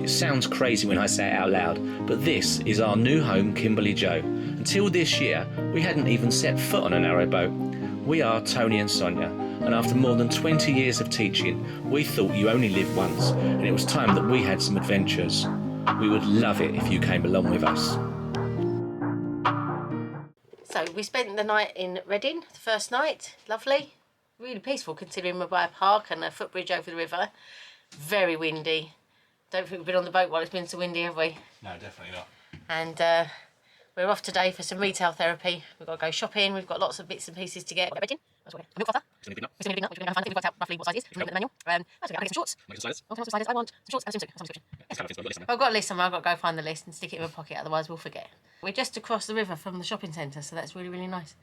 It sounds crazy when I say it out loud, but this is our new home, Kimberley Joe. Until this year, we hadn't even set foot on a narrowboat. We are Tony and Sonia, and after more than 20 years of teaching, we thought you only live once, and it was time that we had some adventures. We would love it if you came along with us. So we spent the night in Reading, the first night. Lovely, really peaceful considering we're by a park and a footbridge over the river. Very windy. Don't think we've been on the boat while it's been so windy, have we? No, definitely not. And we're off today for some retail therapy. We've got to go shopping. We've got lots of bits and pieces to get. Reading. A milk frother. We're going to big nut, which we're going to have fun. I think we've worked out roughly what size it is. We've got the manual. I'll get some shorts. I want some shorts and a swimsuit. I've got a list somewhere. I've got to go find the list and stick it in my pocket, otherwise we'll forget. We're just across the river from the shopping centre, so that's really, really nice.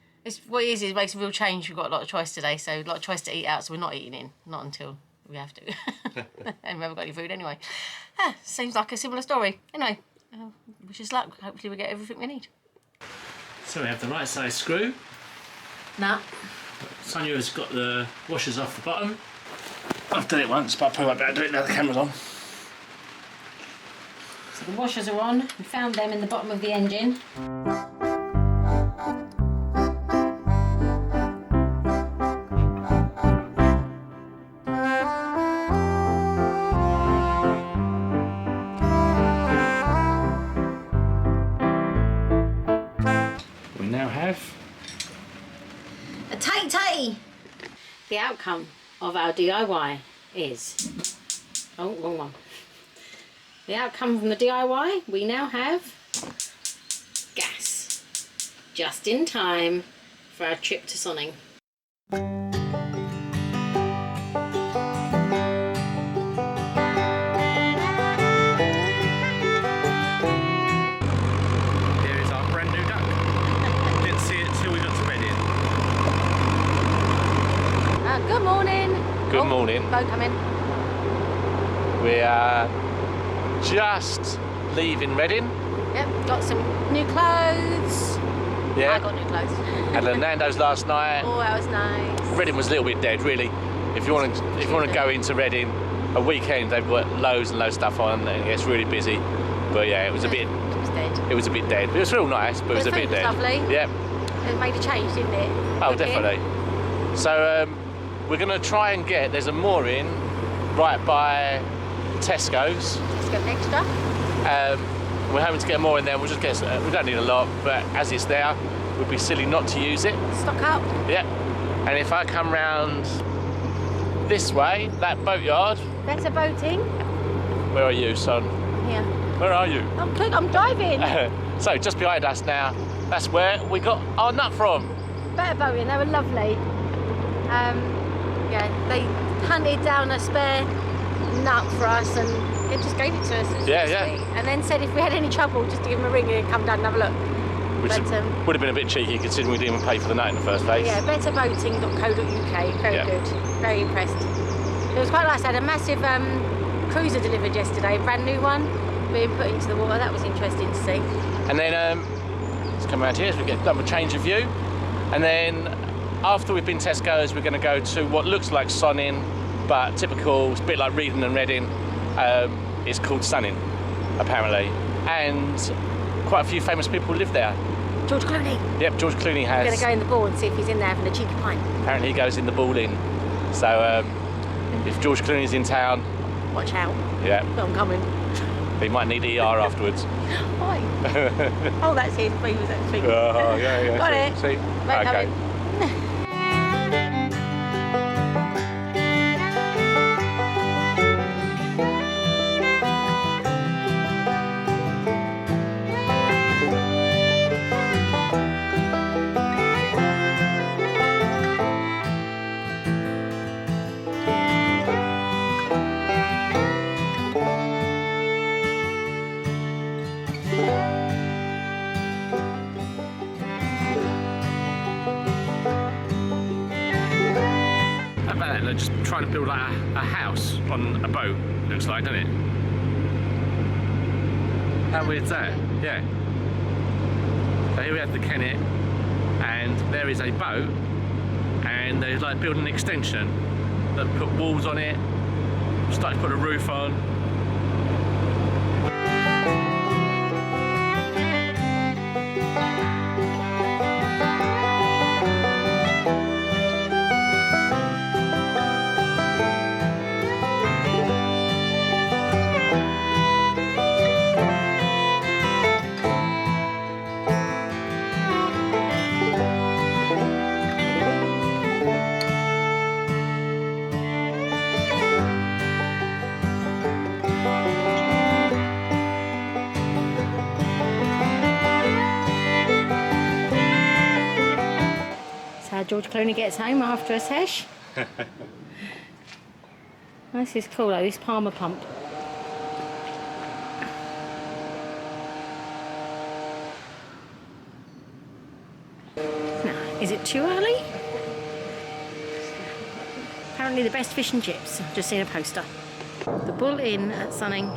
What it is, it makes a real change. We've got a lot of choice today, so a lot of choice to eat out, so we're not eating in. Not until we have to. And we haven't got any food anyway. Seems like a similar story. Anyway, wish us luck. Hopefully we get everything we need. So we have the right size screw. Nah. Sonia has got the washers off the bottom. I've done it once, but I probably won't be able to do it now the camera's on. So the washers are on. We found them in the bottom of the engine. We now have a tay-tay! The outcome of our DIY is... Oh, wrong one. The outcome from the DIY, we now have gas. Just in time for our trip to Sonning. Here is our brand new duck. Didn't see it till we got to Reading. Good morning. Good morning. Boat coming. We are just leaving Reading. Yep, got some new clothes. Yeah. I got new clothes. Had a Nando's last night. Oh, that was nice. Reading was a little bit dead, really. If you want to go into Reading, a weekend they've got loads and loads of stuff on, and it's really busy. But yeah, it was a bit. It was dead. It was a bit dead. It was real nice, but it was a bit dead. Lovely. Yeah. It made a change, didn't it? Oh, Okay. definitely. So we're going to try and get. There's a mooring right by Tesco's. Let's go extra. We're hoping to get more in there. We'll just get. We don't need a lot, but as it's there, it would be silly not to use it. Stock up. Yeah. And if I come round this way, that boatyard. Better boating. Where are you, son? Here. Where are you? I'm driving. So just behind us now. That's where we got our nut from. Better boating. They were lovely. Yeah, they hunted down a spare nut for us and they just gave it to us. It was really sweet. And then said if we had any trouble, just to give them a ring and come down and have a look. Which would have been a bit cheeky considering we didn't even pay for the nut in the first place. Yeah, betterboating.co.uk. Very good. Very impressed. It was quite nice. I had a massive cruiser delivered yesterday, a brand new one, being put into the water. That was interesting to see. And then let's come around here as we get done with change of view. And then after we've been Tesco's, we're going to go to what looks like Sonning, but typical, it's a bit like Reading and Reading. It's called Sonning, apparently. And quite a few famous people live there. George Clooney. Yep, George Clooney has. We're going to go in the ball and see if he's in there having a cheeky pint. Apparently he goes in the ball in. So if George Clooney's in town... Watch out. Yeah. I'm coming. He might need ER afterwards. Why? Oh, that's his. He was actually. Oh, yeah. Got it. See? Right, okay. They're just trying to build like a house on a boat, looks like, doesn't it? How weird's that? Yeah. So here we have the Kennet, and there is a boat, and they're like building an extension that put walls on it, started to put a roof on. George Clooney gets home after a sesh. This is cool though, this Palmer pump. Now, is it too early? Apparently the best fish and chips. I've just seen a poster. The Bull Inn at Sunning.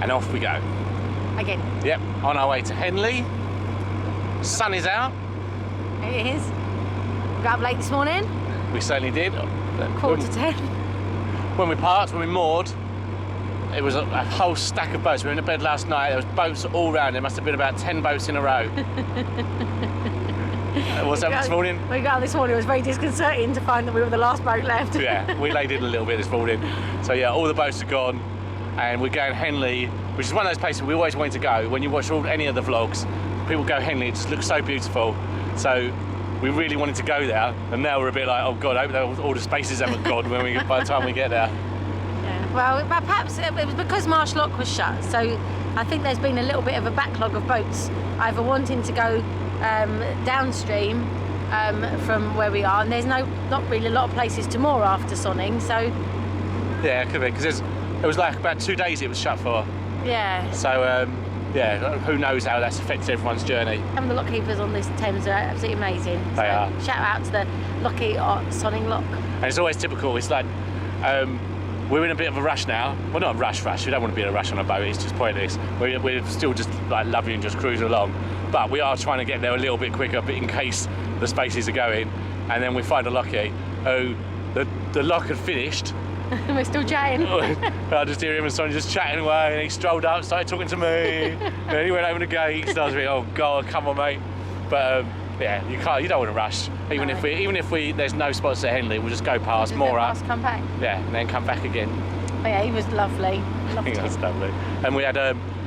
And off we go. Again. Yep, on our way to Henley. Sun is out. It is. Got up late this morning. We certainly did. Quarter to 10. When we parked, when we moored, it was a whole stack of boats. We were in the bed last night. There was boats all round. There must have been about 10 boats in a row. What's up this morning? We got up this morning. It was very disconcerting to find that we were the last boat left. Yeah, we laid in a little bit this morning. So yeah, all the boats are gone. And we're going Henley, which is one of those places we always wanted to go. When you watch any of the vlogs, people go Henley, it just looks so beautiful. So we really wanted to go there, and now we're a bit like, oh God, I hope that all the spaces haven't gone by the time we get there. Yeah. Well, perhaps it was because Marsh Lock was shut, so I think there's been a little bit of a backlog of boats either wanting to go downstream from where we are, and there's not really a lot of places to moor after Sonning, so... Yeah, it could be, because it was like about 2 days it was shut for. Yeah. So, yeah, who knows how that's affected everyone's journey. Some of the lock keepers on this Thames are absolutely amazing. They are. Shout out to the Lockie at Sonning Lock. And it's always typical, it's like, we're in a bit of a rush now. Well, not a rush, we don't want to be in a rush on a boat, it's just pointless. We're still just like loving and just cruising along. But we are trying to get there a little bit quicker, but in case the spaces are going. And then we find a Lockie who, the lock had finished. We're still chatting. I just hear him and Sonia just chatting away, and he strolled up, started talking to me, and then he went over the gate, and I was like, oh God, come on mate. But yeah, you don't want to rush. Even if there's no spots at Henley, we'll just go past, moor up. Come back. Yeah, and then come back again. But yeah, he was lovely. Loved him. That's lovely. And we had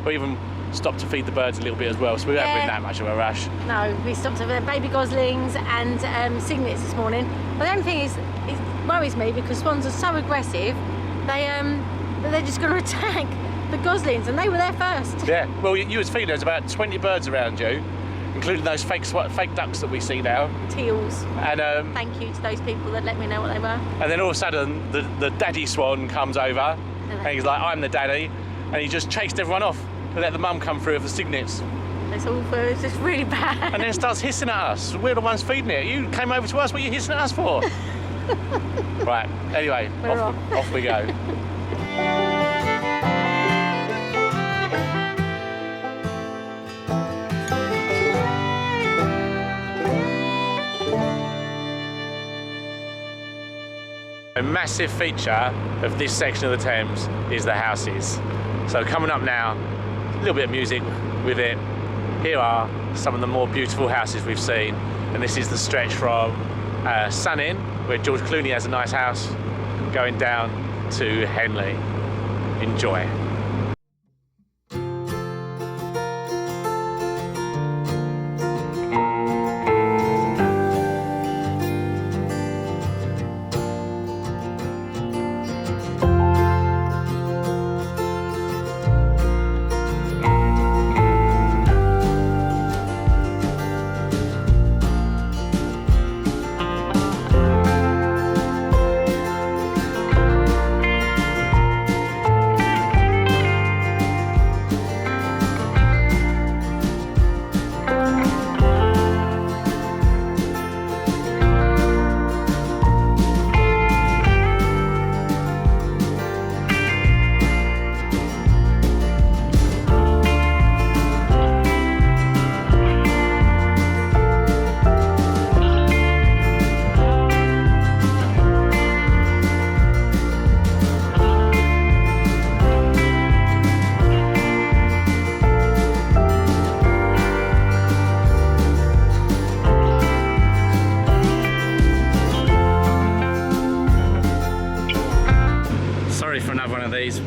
we even stopped to feed the birds a little bit as well, so we haven't been that much of a rush. No, we stopped at baby goslings and cygnets this morning. But the only thing is, it worries me because swans are so aggressive. They're just going to attack the goslings, and they were there first. Yeah. Well, you was feeding. There's about 20 birds around you, including those fake ducks that we see now. Teals. And thank you to those people that let me know what they were. And then all of a sudden, the daddy swan comes over, and he's like, "I'm the daddy," and he just chased everyone off to let the mum come through with the cygnets. It's awful. It's just really bad. And then starts hissing at us. We're the ones feeding it. You came over to us. What are you hissing at us for? Right. Anyway, off we go. A massive feature of this section of the Thames is the houses. So coming up now, a little bit of music with it. Here are some of the more beautiful houses we've seen, and this is the stretch from Sun Inn, where George Clooney has a nice house, going down to Henley. Enjoy.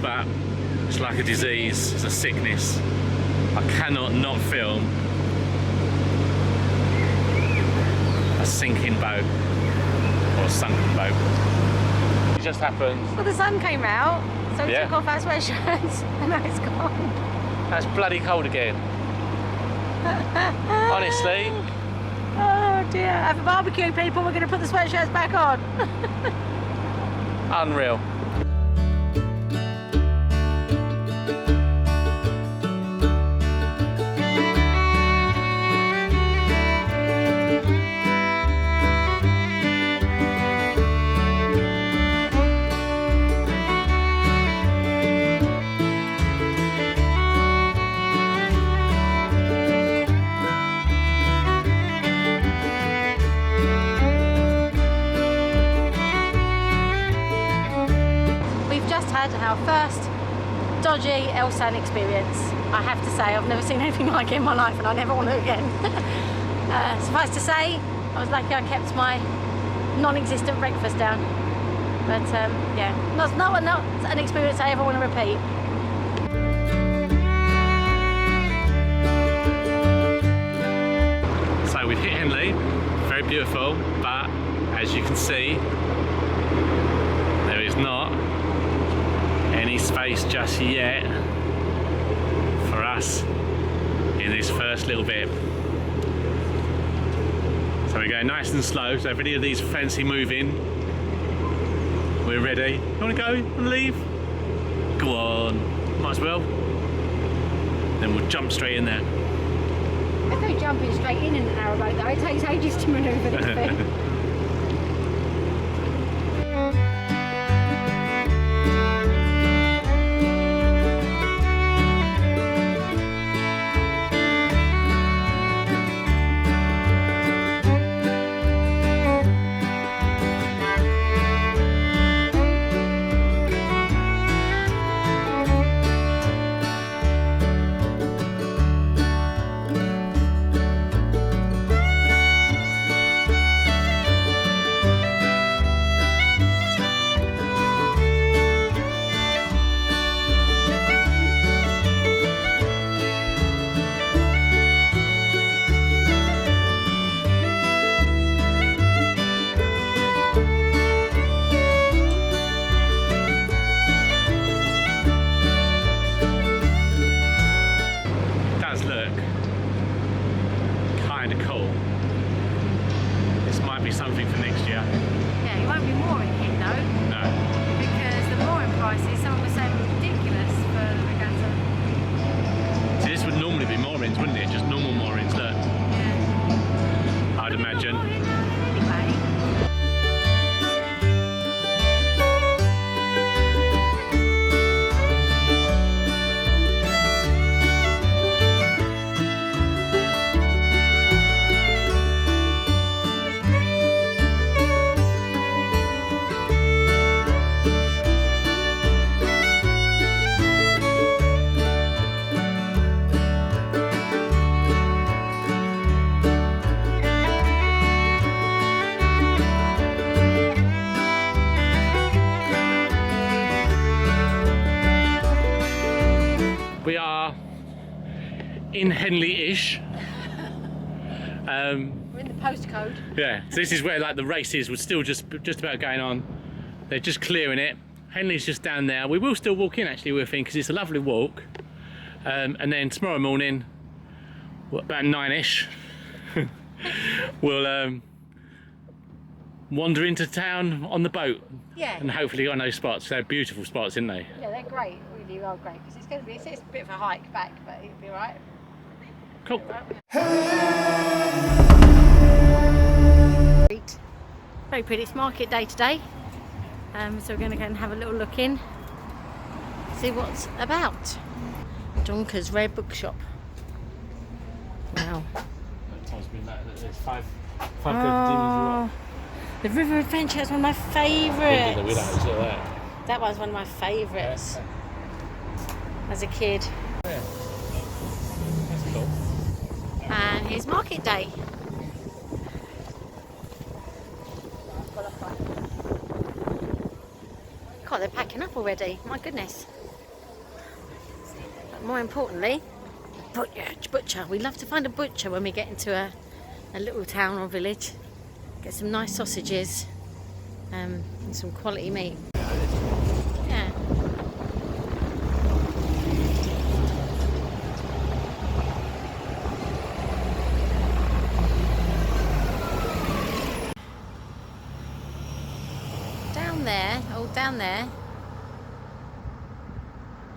but it's like a disease, it's a sickness. I cannot not film a sinking boat or a sunken boat. It just happened. Well, the sun came out, so we Yeah. took off our sweatshirts and now it's gone. That's bloody cold again. Honestly. Oh dear, have a barbecue, people, we're going to put the sweatshirts back on. Unreal. Our first dodgy Elsan experience. I have to say, I've never seen anything like it in my life and I never want to again. Suffice to say, I was lucky I kept my non-existent breakfast down. But yeah, not an experience I ever want to repeat. So we've hit Henley, very beautiful, but as you can see, there is not any space just yet for us in this first little bit. So we're going nice and slow, so if any of these fancy moving, we're ready. You want to go and leave? Go on, might as well. Then we'll jump straight in there. There's no jumping straight in the narrowboat though, it takes ages to manoeuvre this thing. Something for next year. Yeah, you won't be mooring here though. No. Because the mooring prices, some of us say, were ridiculous for the regatta. So this would normally be moorings, wouldn't it? Just normal moorings, look. Yeah. I'd imagine. Anyway. We are in Henley-ish. We're in the postcode. Yeah, so this is where like the races were still just about going on. They're just clearing it. Henley's just down there. We will still walk in actually, we think, because it's a lovely walk. And then tomorrow morning, about 9ish, we'll wander into town on the boat. Yeah. And hopefully on those spots. They're beautiful spots, aren't they? Yeah, they're great. Really are great. Because it's going to be it's a bit of a hike back, but it'll be alright. Cool. Very pretty. It's market day today. So we're going to go and have a little look in. See what's about. Donker's Rare Bookshop. Wow. There's five Oh, the River Adventure is one of my favourites. the widows, look at that. That was one of my favourites as a kid. Yeah. That's cool. And here's market day. God, they're packing up already. My goodness. but more importantly, butcher. We love to find a butcher when we get into a little town or village. Get some nice sausages and some quality meat. Yeah. Down there,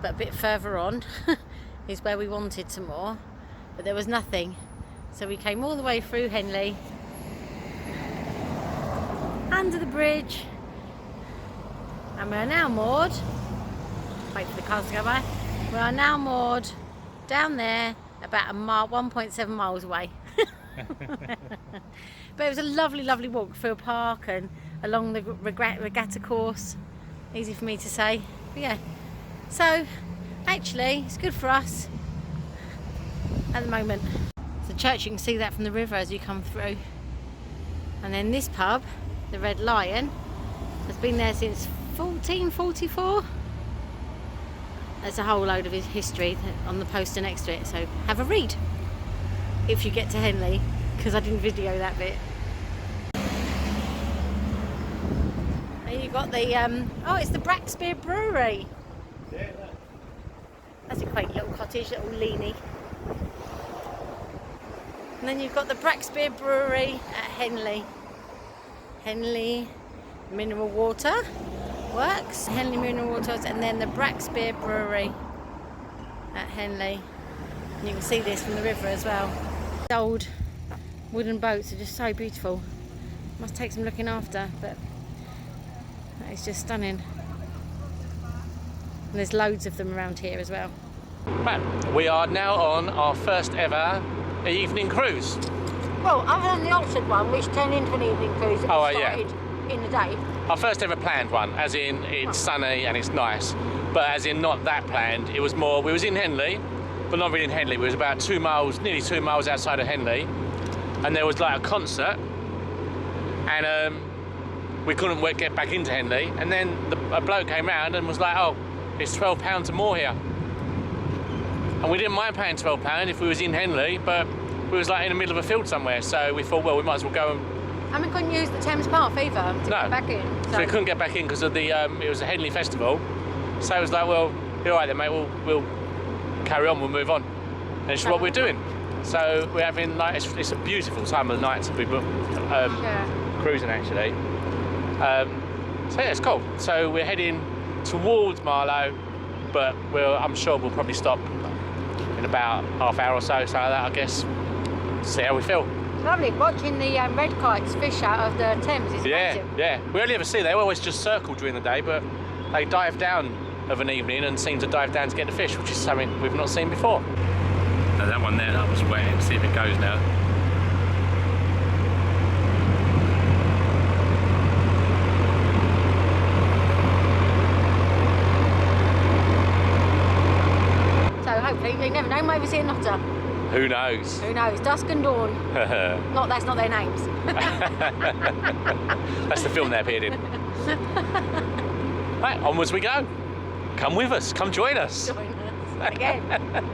but a bit further on is where we wanted some more, but there was nothing, so we came all the way through Henley, under the bridge, and we are now moored. Wait for the cars to go by. We are now moored down there, about 1.7 miles away. But it was a lovely walk through a park and along the regatta course. Easy for me to say, but yeah. So actually it's good for us at the moment. The church, you can see that from the river as you come through. And then this pub, the Red Lion, has been there since 1444. There's a whole load of his history on the poster next to it, so have a read if you get to Henley, because I didn't video that bit. And you've got the oh, it's the Brackspear Brewery. Yeah, that's a quaint little cottage, little leany. And then you've got the Brackspear Brewery at Henley. Henley Mineral Water Works, Henley Mineral Waters, and then the Brackspear Brewery at Henley. And you can see this from the river as well. The old wooden boats are just so beautiful. Must take some looking after, but that is just stunning. And there's loads of them around here as well. Right, we are now on our first ever evening cruise. Well, other than the Oxford one, which turned into an evening cruise and started in the day. Our first ever planned one, as in it's sunny and it's nice, but as in not that planned. It was more, we was in Henley, but not really in Henley. We was about 2 miles, nearly 2 miles outside of Henley, and there was like a concert, and we couldn't get back into Henley, and then a bloke came round and was like, oh, it's £12 or more here. And we didn't mind paying £12 if we was in Henley, but we was like in the middle of a field somewhere, so we thought, well, we might as well go and we couldn't use the Thames Path either to get back in. So we couldn't get back in because of the, it was a Henley festival. So it was like, well, you're all right then, mate, we'll carry on, we'll move on. And it's what we're doing. So we're having, like, it's a beautiful time of the night to be cruising, actually. So yeah, it's cool. So we're heading towards Marlow, but I'm sure we'll probably stop in about half hour or so, so that, I guess, see how we feel. Lovely, watching the red kites fish out of the Thames is amazing. Yeah, we only ever see, they always just circle during the day, but they dive down of an evening and seem to dive down to get the fish, which is something we've not seen before. Now that one there, that was wet, see if it goes now. So hopefully, you never know, maybe see an otter. Who knows? Who knows? Dusk and Dawn. That's not their names. That's the film they appeared in. Right, onwards we go. Come with us. Come join us. Join us again.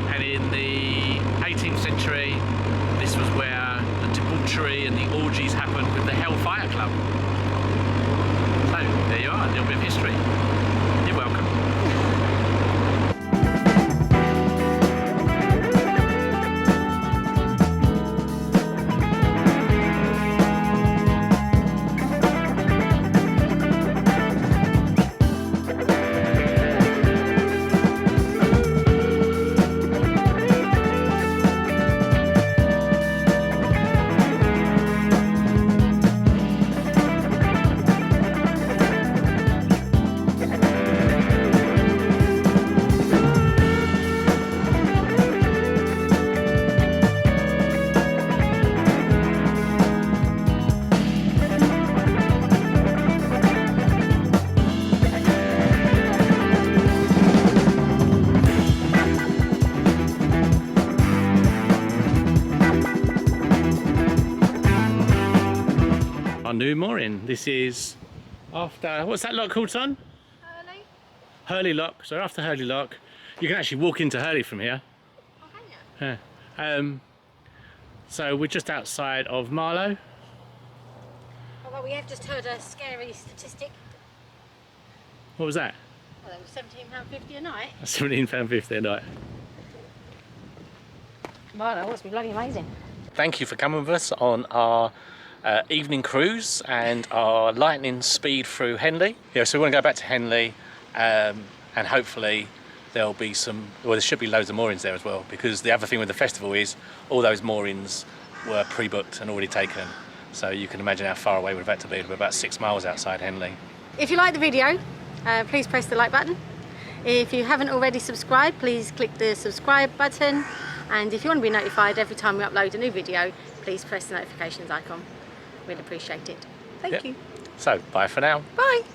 And in the 18th century, this was where the debauchery and the orgies happened with the Hellfire Club. So there you are, a little bit of history. You're welcome. new mooring. This is after, what's that lock called, son? Hurley. Hurley lock. So after Hurley lock, you can actually walk into Hurley from here. Oh, can you? Yeah. So we're just outside of Marlow. Although we have just heard a scary statistic. What was that? Well, it was £17.50 a night. £17.50 a night. Well, that must be bloody amazing. Thank you for coming with us on our evening cruise and our lightning speed through Henley. Yeah, so we want to go back to Henley and hopefully there'll be there should be loads of moorings there as well, because the other thing with the festival is all those moorings were pre-booked and already taken. So you can imagine how far away we've had to be. We're about 6 miles outside Henley. If you like the video, please press the like button. If you haven't already subscribed, please click the subscribe button. And if you want to be notified every time we upload a new video, please press the notifications icon. We'd appreciate it. Thank you. So, bye for now. Bye.